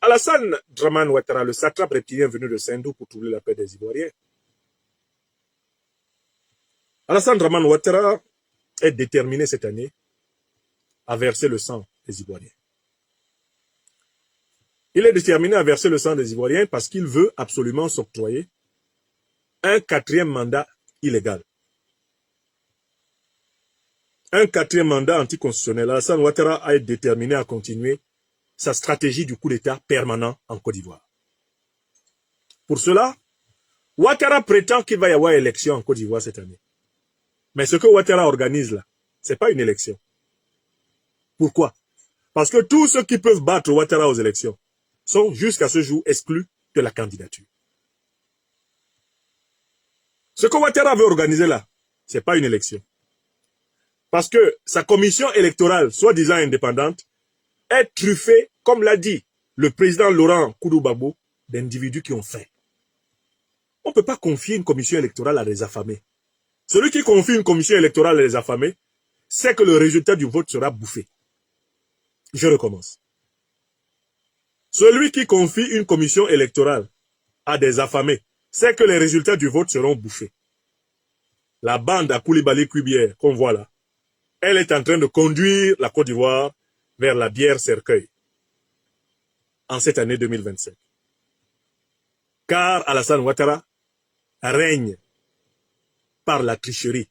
Alassane Dramane Ouattara, le satrape reptilien venu de Sindou pour troubler la paix des Ivoiriens. Alassane Dramane Ouattara est déterminé cette année à verser le sang des Ivoiriens. Il est déterminé à verser le sang des Ivoiriens parce qu'il veut absolument s'octroyer un 4e mandat illégal. Un 4e mandat anticonstitutionnel. Alassane Ouattara a été déterminé à continuer sa stratégie du coup d'État permanent en Côte d'Ivoire. Pour cela, Ouattara prétend qu'il va y avoir élection en Côte d'Ivoire cette année. Mais ce que Ouattara organise là, ce n'est pas une élection. Pourquoi? Parce que tous ceux qui peuvent battre Ouattara aux élections sont jusqu'à ce jour exclus de la candidature. Ce que Ouattara veut organiser là, ce n'est pas une élection. Parce que sa commission électorale, soi-disant indépendante, est truffée, comme l'a dit le président Laurent Koudou-Gbagbo, d'individus qui ont faim. On ne peut pas confier une commission électorale à des affamés. Celui qui confie une commission électorale à des affamés, sait que le résultat du vote sera bouffé. Je recommence. Celui qui confie une commission électorale à des affamés, sait que les résultats du vote seront bouffés. La bande à Koulibaly-Kuibière qu'on voit là, elle est en train de conduire la Côte d'Ivoire vers la bière cercueil en cette année 2025. Car Alassane Ouattara règne par la tricherie.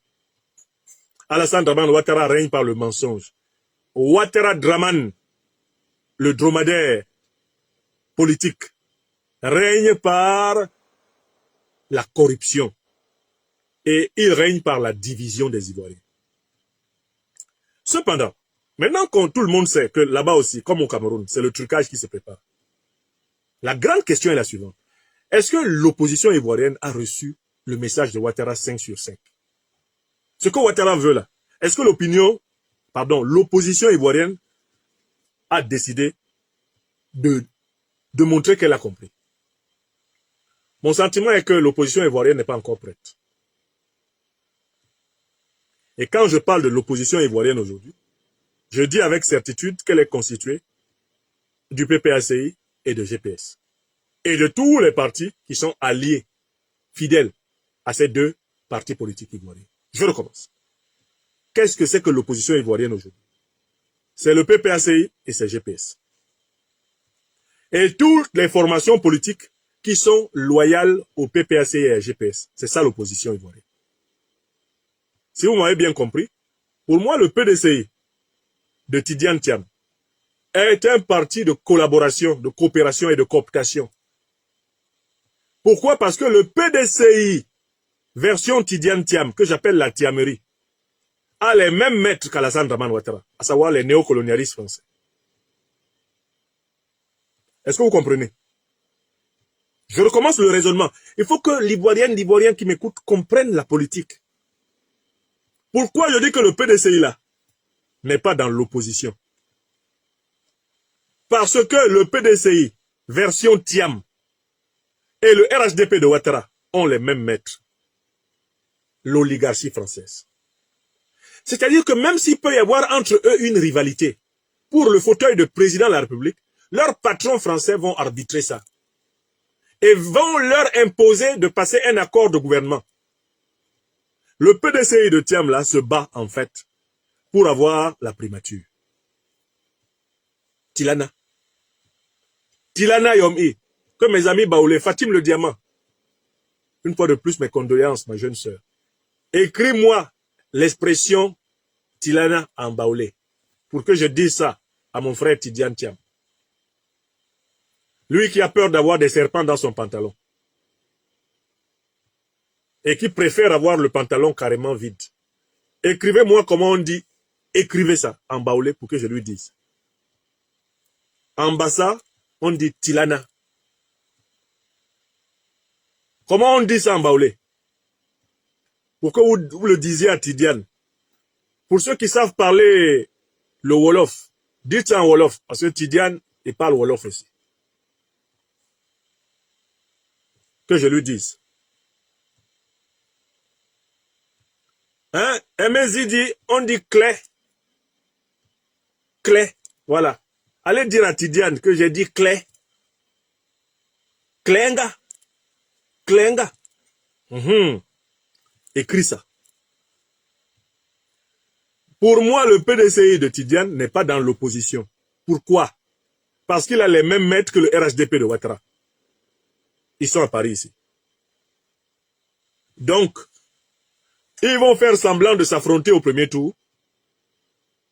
Alassane Dramane Ouattara règne par le mensonge. Ouattara Dramane, le dromadaire politique, règne par la corruption. Et il règne par la division des Ivoiriens. Cependant, maintenant que tout le monde sait que là-bas aussi, comme au Cameroun, c'est le trucage qui se prépare, la grande question est la suivante. Est-ce que l'opposition ivoirienne a reçu le message de Ouattara 5 sur 5? Ce que Ouattara veut là, est-ce que l'opposition ivoirienne a décidé de montrer qu'elle a compris? Mon sentiment est que l'opposition ivoirienne n'est pas encore prête. Et quand je parle de l'opposition ivoirienne aujourd'hui, je dis avec certitude qu'elle est constituée du PPACI et de GPS. Et de tous les partis qui sont alliés, fidèles à ces deux partis politiques ivoiriens. Je recommence. Qu'est-ce que c'est que l'opposition ivoirienne aujourd'hui? C'est le PPACI et c'est GPS. Et toutes les formations politiques qui sont loyales au PPACI et à GPS. C'est ça l'opposition ivoirienne. Si vous m'avez bien compris, pour moi, le PDCI de Tidiane Thiam est un parti de collaboration, de coopération et de cooptation. Pourquoi? Parce que le PDCI, version Tidiane Thiam, que j'appelle la Thiamerie, a les mêmes maîtres qu'Alassane Dramane Ouattara, à savoir les néocolonialistes français. Est-ce que vous comprenez? Je recommence le raisonnement. Il faut que l'Ivoirien qui m'écoute comprenne la politique. Pourquoi je dis que le PDCI là n'est pas dans l'opposition? Parce que le PDCI, version Thiam, et le RHDP de Ouattara ont les mêmes maîtres. L'oligarchie française. C'est-à-dire que même s'il peut y avoir entre eux une rivalité pour le fauteuil de président de la République, leurs patrons français vont arbitrer ça. Et vont leur imposer de passer un accord de gouvernement. Le PDCI de Thiam là se bat en fait pour avoir la primature. Tilana. Tilana Yomi. Que mes amis Baoulé, Fatim le Diamant. Une fois de plus, mes condoléances, ma jeune sœur. Écris-moi l'expression Tilana en Baoulé pour que je dise ça à mon frère Tidiane Thiam. Lui qui a peur d'avoir des serpents dans son pantalon. Et qui préfère avoir le pantalon carrément vide. Écrivez-moi comment on dit, écrivez ça en Baoulé pour que je lui dise. En Bassa, on dit Tilana. Comment on dit ça en Baoulé? Pour que vous le disiez à Tidiane. Pour ceux qui savent parler le Wolof, dites ça en Wolof, parce que Tidiane, il parle Wolof aussi. Que je lui dise. Hein? Emezi dit, on dit clé. Clé, voilà. Allez dire à Tidiane que j'ai dit clé. Klenga. Klenga. Écris ça. Pour moi, le PDCI de Tidiane n'est pas dans l'opposition. Pourquoi? Parce qu'il a les mêmes maîtres que le RHDP de Ouattara. Ils sont à Paris ici. Donc, ils vont faire semblant de s'affronter au premier tour.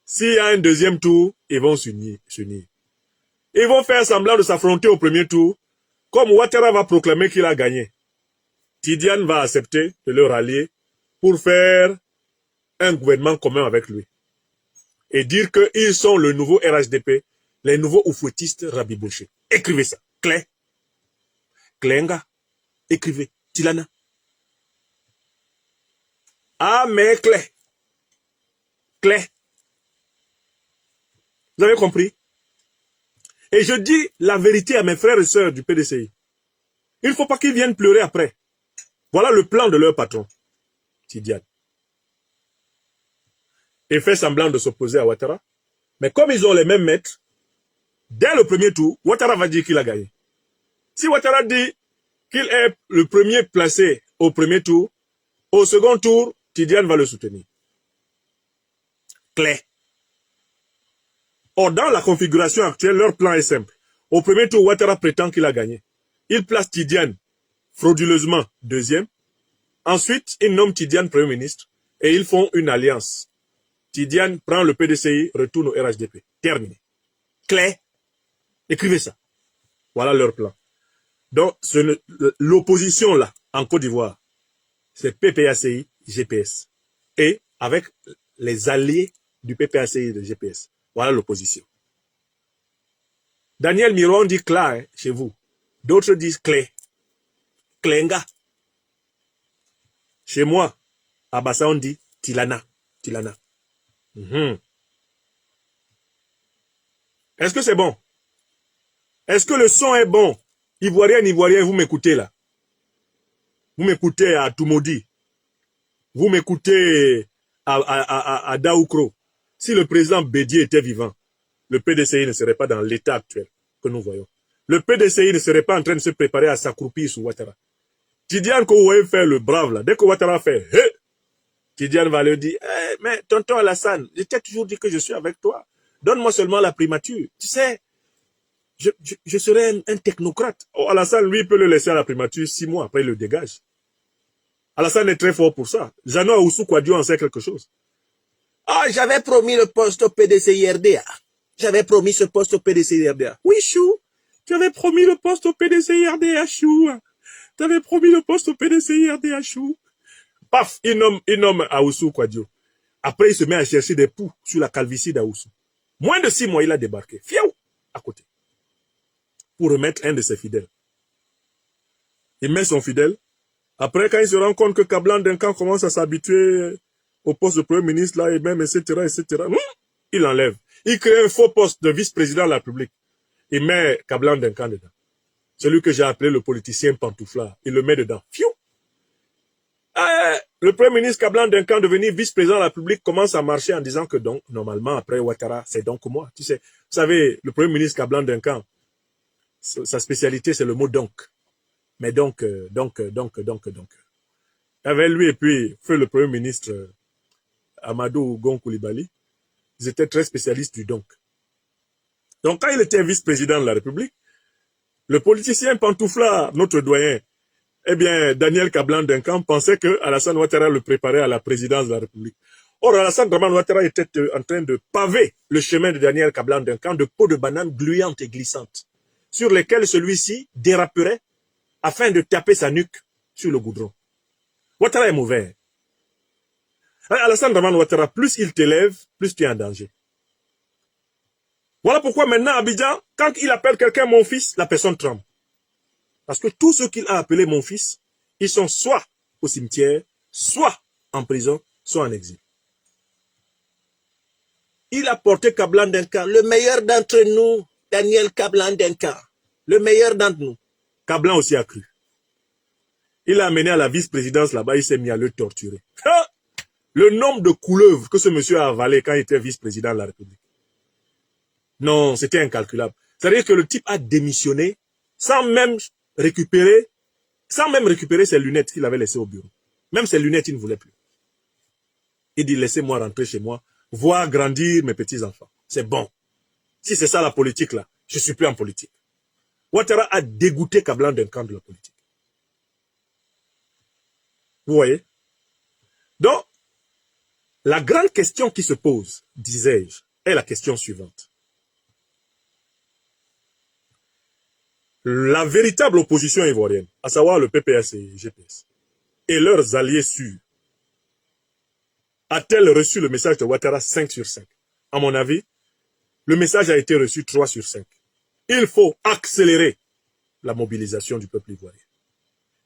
S'il y a un deuxième tour, ils vont s'unir. Ils vont faire semblant de s'affronter au premier tour. Comme Ouattara va proclamer qu'il a gagné, Tidiane va accepter de le rallier pour faire un gouvernement commun avec lui. Et dire qu'ils sont le nouveau RHDP, les nouveaux oufouettistes rabibouchés. Écrivez ça. Clé. Klenga. Écrivez. Tilana. Ah, mais clé. Clé. Vous avez compris? Et je dis la vérité à mes frères et sœurs du PDCI. Il ne faut pas qu'ils viennent pleurer après. Voilà le plan de leur patron, Tidiane. Et fait semblant de s'opposer à Ouattara. Mais comme ils ont les mêmes maîtres, dès le premier tour, Ouattara va dire qu'il a gagné. Si Ouattara dit qu'il est le premier placé au premier tour, au second tour, Tidiane va le soutenir. Clair. Or, dans la configuration actuelle, leur plan est simple. Au premier tour, Ouattara prétend qu'il a gagné. Il place Tidiane frauduleusement deuxième. Ensuite, il nomme Tidiane Premier ministre et ils font une alliance. Tidiane prend le PDCI, retourne au RHDP. Terminé. Clair. Écrivez ça. Voilà leur plan. Donc, l'opposition là, en Côte d'Ivoire, c'est PPACI, GPS. Et avec les alliés du PPACI et de GPS. Voilà l'opposition. Daniel Miron dit Cla chez vous. D'autres disent Clé. Klenga. Chez moi, à Bassa, on dit Tilana. Tilana. Est-ce que c'est bon? Est-ce que le son est bon? Ivoirien, Ivoirien, vous m'écoutez là. Vous m'écoutez à Toumoudi. Vous m'écoutez à Daoukro. Si le président Bédié était vivant, le PDCI ne serait pas dans l'état actuel que nous voyons. Le PDCI ne serait pas en train de se préparer à s'accroupir sous Ouattara. Tidiane, que vous voyez faire le brave là, dès que Ouattara fait hey, Tidiane va lui dire hey, mais tonton Alassane, je t'ai toujours dit que je suis avec toi. Donne-moi seulement la primature. Tu sais, je serai un technocrate. Oh, Alassane, lui, peut le laisser à la primature 6 mois, après il le dégage. Alassane est très fort pour ça. Jano Aoussou Kouadio en sait quelque chose. Ah, j'avais promis le poste au PDCI-RDA. J'avais promis ce poste au PDCI-RDA. Oui, Chou, tu avais promis le poste au PDCI-RDA, Chou. Tu avais promis le poste au PDCI-RDA, Chou. Paf, il nomme Aoussou Kouadio. Après, il se met à chercher des poux sur la calvitie d'Aoussou. Moins de 6 mois, il a débarqué. Fiaou, à côté. Pour remettre un de ses fidèles. Il met son fidèle. Après, quand il se rend compte que Kablan Duncan commence à s'habituer au poste de Premier ministre, là, et même, etc., il enlève. Il crée un faux poste de vice-président de la République. Il met Kablan Duncan dedans. Celui que j'ai appelé le politicien pantouflard. Il le met dedans. Fiou! Le Premier ministre Kablan Duncan, devenir vice-président de la République, commence à marcher en disant que donc, normalement, après Ouattara, c'est donc moi. Tu sais, vous savez, le Premier ministre Kablan Duncan, sa spécialité, c'est le mot donc. Mais donc. Avec lui et puis, feu le Premier ministre Amadou Gon Coulibaly, ils étaient très spécialistes du donc. Donc, quand il était vice-président de la République, le politicien pantouflard, notre doyen, eh bien, Daniel Kablan Duncan pensait que Alassane Ouattara le préparait à la présidence de la République. Or, Alassane Ouattara était en train de paver le chemin de Daniel Kablan Duncan de peaux de banane gluantes et glissantes, sur lesquelles celui-ci déraperait afin de taper sa nuque sur le goudron. Ouattara est mauvais. Alassane Ouattara, plus il t'élève, plus tu es en danger. Voilà pourquoi maintenant, Abidjan, quand il appelle quelqu'un mon fils, la personne tremble. Parce que tous ceux qu'il a appelés mon fils, ils sont soit au cimetière, soit en prison, soit en exil. Il a porté Kablan Duncan, le meilleur d'entre nous, Daniel Kablan Duncan, le meilleur d'entre nous. Kablan aussi a cru. Il l'a amené à la vice-présidence là-bas, il s'est mis à le torturer. Le nombre de couleuvres que ce monsieur a avalé quand il était vice-président de la République. Non, c'était incalculable. C'est-à-dire que le type a démissionné sans même récupérer, sans même récupérer ses lunettes qu'il avait laissées au bureau. Même ses lunettes, il ne voulait plus. Il dit, laissez-moi rentrer chez moi, voir grandir mes petits-enfants. C'est bon. Si c'est ça la politique, là, je ne suis plus en politique. Ouattara a dégoûté Kablan d'un camp de la politique. Vous voyez? Donc, la grande question qui se pose, disais-je, est la question suivante. La véritable opposition ivoirienne, à savoir le PPAC et le GPS, et leurs alliés sûrs, a-t-elle reçu le message de Ouattara 5 sur 5? À mon avis, le message a été reçu 3 sur 5. Il faut accélérer la mobilisation du peuple ivoirien.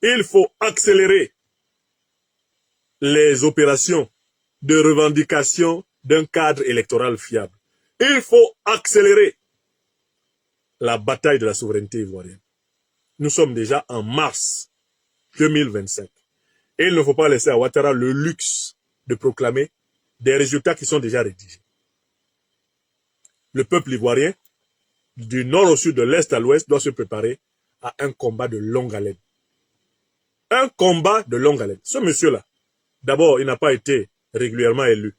Il faut accélérer les opérations de revendication d'un cadre électoral fiable. Il faut accélérer la bataille de la souveraineté ivoirienne. Nous sommes déjà en mars 2025. Et il ne faut pas laisser à Ouattara le luxe de proclamer des résultats qui sont déjà rédigés. Le peuple ivoirien, du nord au sud, de l'est à l'ouest, doit se préparer à un combat de longue haleine. Un combat de longue haleine. Ce monsieur-là, d'abord, il n'a pas été régulièrement élu.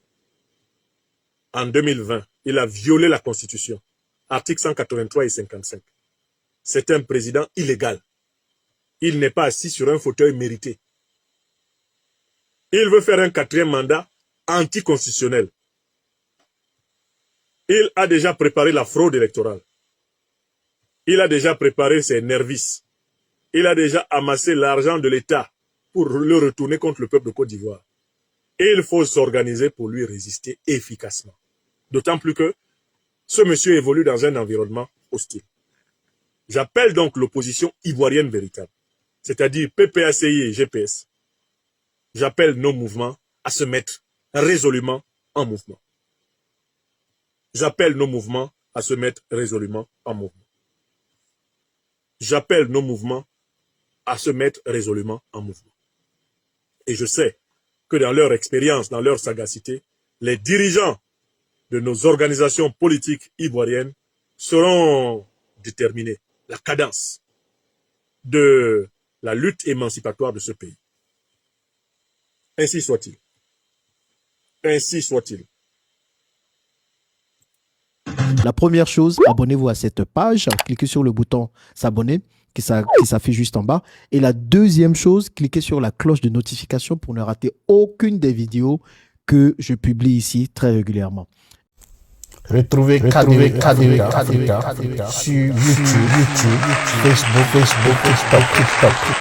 En 2020, il a violé la Constitution. Articles 183 et 55. C'est un président illégal. Il n'est pas assis sur un fauteuil mérité. Il veut faire un 4e mandat anticonstitutionnel. Il a déjà préparé la fraude électorale. Il a déjà préparé ses nervis. Il a déjà amassé l'argent de l'État pour le retourner contre le peuple de Côte d'Ivoire. Et il faut s'organiser pour lui résister efficacement. D'autant plus que ce monsieur évolue dans un environnement hostile. J'appelle donc l'opposition ivoirienne véritable, c'est-à-dire PPACI et GPS. J'appelle nos mouvements à se mettre résolument en mouvement. J'appelle nos mouvements à se mettre résolument en mouvement. J'appelle nos mouvements à se mettre résolument en mouvement. Et je sais que dans leur expérience, dans leur sagacité, les dirigeants de nos organisations politiques ivoiriennes seront déterminés. La cadence de la lutte émancipatoire de ce pays. Ainsi soit-il. Ainsi soit-il. La première chose, abonnez-vous à cette page, cliquez sur le bouton s'abonner qui s'affiche juste en bas. Et la deuxième chose, cliquez sur la cloche de notification pour ne rater aucune des vidéos que je publie ici très régulièrement. Retrouvez KDV Africa sur YouTube, Facebook, TikTok.